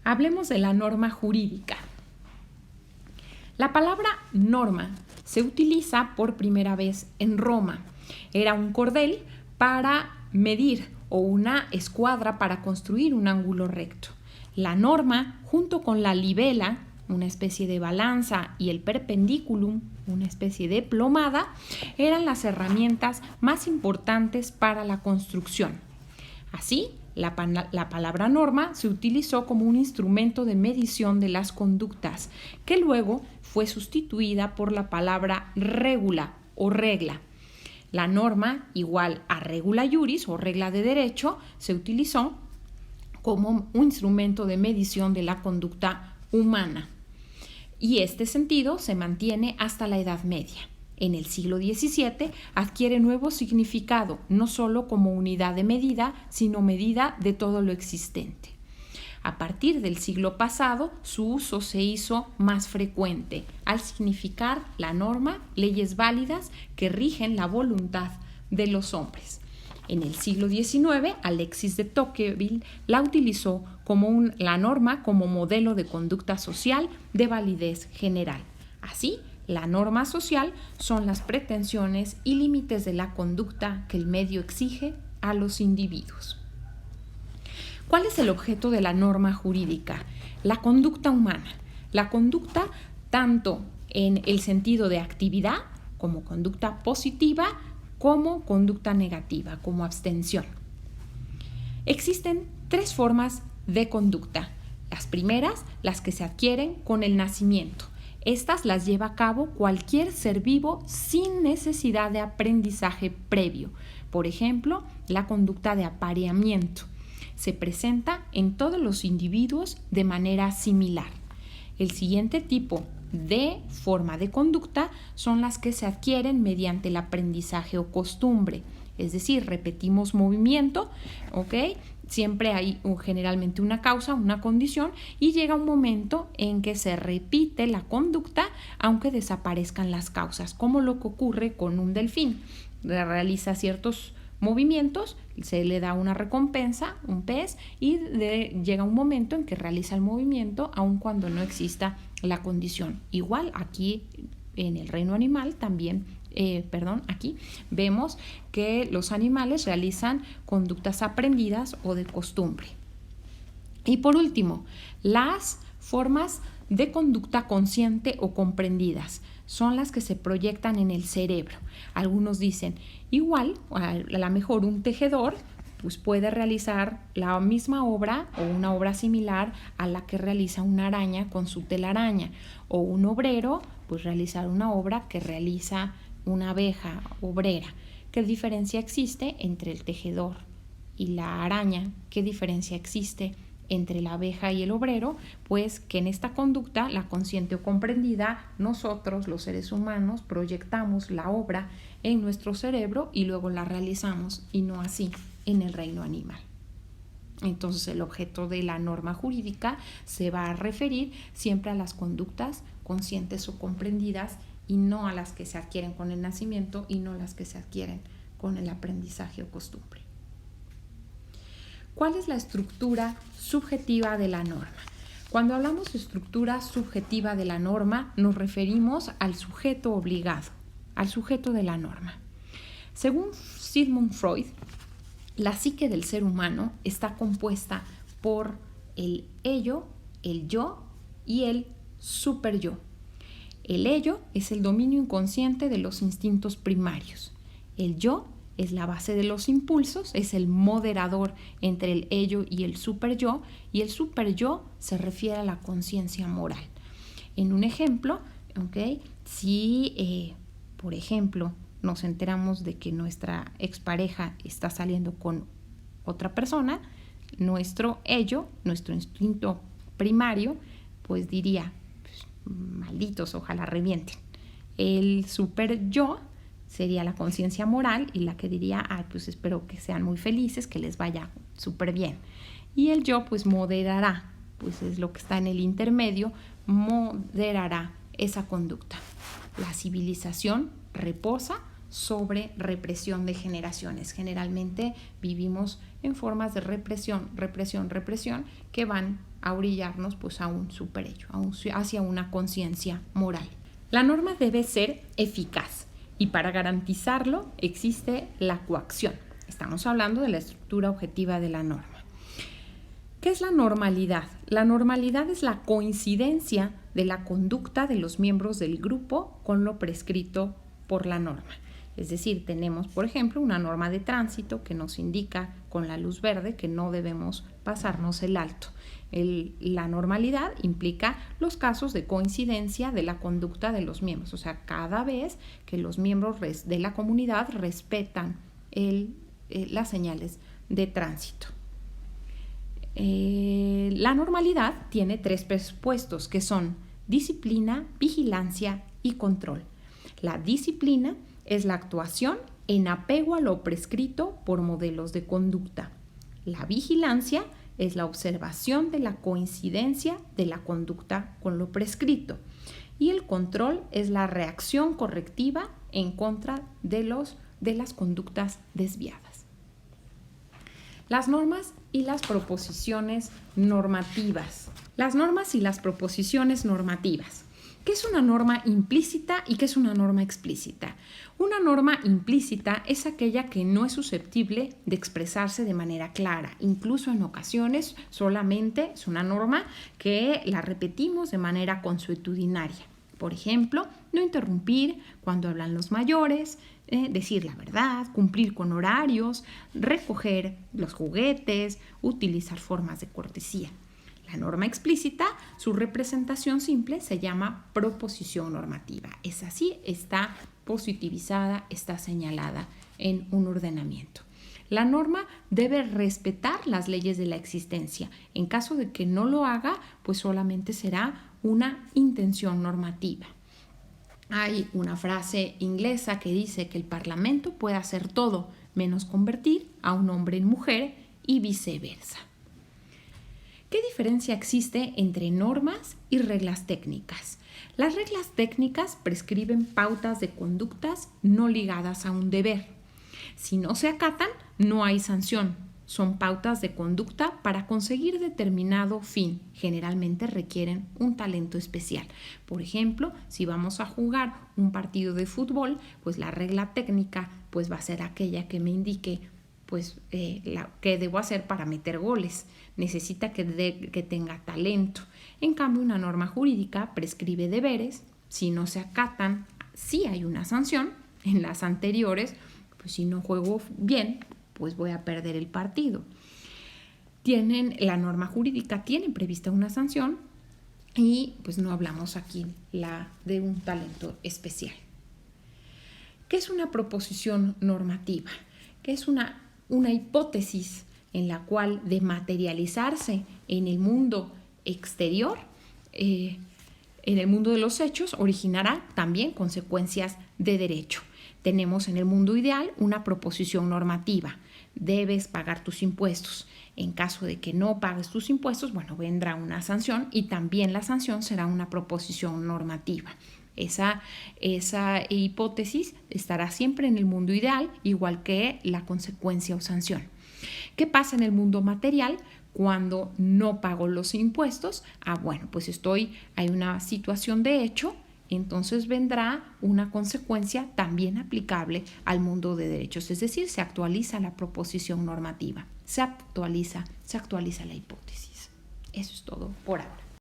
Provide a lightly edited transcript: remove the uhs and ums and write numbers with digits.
Hablemos de la norma jurídica. La palabra norma se utiliza por primera vez en Roma. Era un cordel para medir o una escuadra para construir un ángulo recto. La norma, junto con la libela, una especie de balanza, y el perpendiculum, una especie de plomada, eran las herramientas más importantes para la construcción. Así, la palabra norma se utilizó como un instrumento de medición de las conductas, que luego fue sustituida por la palabra regula o regla. La norma, igual a regula iuris o regla de derecho, se utilizó como un instrumento de medición de la conducta humana. Y este sentido se mantiene hasta la Edad Media. En el siglo XVII adquiere nuevo significado, no solo como unidad de medida, sino medida de todo lo existente. A partir del siglo pasado, su uso se hizo más frecuente, al significar la norma leyes válidas que rigen la voluntad de los hombres. En el siglo XIX, Alexis de Tocqueville la utilizó como la norma como modelo de conducta social de validez general. Así, la norma social son las pretensiones y límites de la conducta que el medio exige a los individuos. ¿Cuál es el objeto de la norma jurídica? La conducta humana. La conducta tanto en el sentido de actividad como conducta positiva, como conducta negativa, como abstención. Existen tres formas de conducta. Las primeras, las que se adquieren con el nacimiento. Estas las lleva a cabo cualquier ser vivo sin necesidad de aprendizaje previo. Por ejemplo, la conducta de apareamiento. Se presenta en todos los individuos de manera similar. El siguiente tipo de forma de conducta son las que se adquieren mediante el aprendizaje o costumbre. Es decir, repetimos movimiento, ¿ok? Siempre hay generalmente una causa, una condición, y llega un momento en que se repite la conducta aunque desaparezcan las causas, como lo que ocurre con un delfín. Realiza ciertos movimientos, se le da una recompensa, un pez, y llega un momento en que realiza el movimiento aun cuando no exista la condición. Igual aquí en el reino animal también aquí vemos que los animales realizan conductas aprendidas o de costumbre. Y por último, las formas de conducta consciente o comprendidas son las que se proyectan en el cerebro. Algunos dicen, igual, a lo mejor un tejedor pues puede realizar la misma obra o una obra similar a la que realiza una araña con su telaraña, o un obrero pues realizar una obra que realiza una abeja obrera. ¿Qué diferencia existe entre el tejedor y la araña? ¿Qué diferencia existe entre la abeja y el obrero? Pues que en esta conducta, la consciente o comprendida, nosotros, los seres humanos, proyectamos la obra en nuestro cerebro y luego la realizamos, y no así en el reino animal. Entonces, el objeto de la norma jurídica se va a referir siempre a las conductas conscientes o comprendidas, y no a las que se adquieren con el nacimiento y no las que se adquieren con el aprendizaje o costumbre. ¿Cuál es la estructura subjetiva de la norma? Cuando hablamos de estructura subjetiva de la norma, nos referimos al sujeto obligado, al sujeto de la norma. Según Sigmund Freud, la psique del ser humano está compuesta por el ello, el yo y el superyo. El ello es el dominio inconsciente de los instintos primarios. El yo es la base de los impulsos, es el moderador entre el ello y el superyo, y el superyo se refiere a la conciencia moral. En un ejemplo, ¿okay? Si, por ejemplo, nos enteramos de que nuestra expareja está saliendo con otra persona, nuestro ello, nuestro instinto primario, pues diría, malditos, ojalá revienten. El super yo sería la conciencia moral y la que diría, pues espero que sean muy felices, que les vaya súper bien. Y el yo pues moderará, pues es lo que está en el intermedio, moderará esa conducta. La civilización reposa sobre represión de generaciones. Generalmente vivimos en formas de represión que van a orillarnos pues a un superello, hacia una conciencia moral. La norma debe ser eficaz y para garantizarlo existe la coacción. Estamos hablando de la estructura objetiva de la norma. ¿Qué es la normalidad? La normalidad es la coincidencia de la conducta de los miembros del grupo con lo prescrito por la norma. Es decir, tenemos, por ejemplo, una norma de tránsito que nos indica con la luz verde que no debemos pasarnos el alto. La normalidad implica los casos de coincidencia de la conducta de los miembros, o sea, cada vez que los miembros de la comunidad respetan las señales de tránsito. La normalidad tiene 3 presupuestos que son disciplina, vigilancia y control. La disciplina es la actuación en apego a lo prescrito por modelos de conducta. La vigilancia es la observación de la coincidencia de la conducta con lo prescrito. Y el control es la reacción correctiva en contra de las conductas desviadas. Las normas y las proposiciones normativas. Las normas y las proposiciones normativas. ¿Qué es una norma implícita y qué es una norma explícita? Una norma implícita es aquella que no es susceptible de expresarse de manera clara. Incluso en ocasiones solamente es una norma que la repetimos de manera consuetudinaria. Por ejemplo, no interrumpir cuando hablan los mayores, decir la verdad, cumplir con horarios, recoger los juguetes, utilizar formas de cortesía. La norma explícita, su representación simple se llama proposición normativa. Es así, está positivizada, está señalada en un ordenamiento. La norma debe respetar las leyes de la existencia. En caso de que no lo haga, pues solamente será una intención normativa. Hay una frase inglesa que dice que el Parlamento puede hacer todo menos convertir a un hombre en mujer y viceversa. ¿Qué diferencia existe entre normas y reglas técnicas? Las reglas técnicas prescriben pautas de conductas no ligadas a un deber. Si no se acatan, no hay sanción. Son pautas de conducta para conseguir determinado fin. Generalmente requieren un talento especial. Por ejemplo, si vamos a jugar un partido de fútbol, pues la regla técnica pues va a ser aquella que me indique qué debo hacer para meter goles. Necesita que tenga talento. En cambio, una norma jurídica prescribe deberes. Si no se acatan, sí hay una sanción. En las anteriores, pues si no juego bien, pues voy a perder el partido. La norma jurídica tiene prevista una sanción y pues no hablamos aquí de un talento especial. ¿Qué es una proposición normativa? Que es una hipótesis en la cual de materializarse en el mundo exterior, en el mundo de los hechos, originará también consecuencias de derecho. Tenemos en el mundo ideal una proposición normativa. Debes pagar tus impuestos. En caso de que no pagues tus impuestos, vendrá una sanción y también la sanción será una proposición normativa. Esa hipótesis estará siempre en el mundo ideal, igual que la consecuencia o sanción. ¿Qué pasa en el mundo material cuando no pago los impuestos? Hay una situación de hecho, entonces vendrá una consecuencia también aplicable al mundo de derechos, es decir, se actualiza la proposición normativa, se actualiza la hipótesis. Eso es todo por ahora.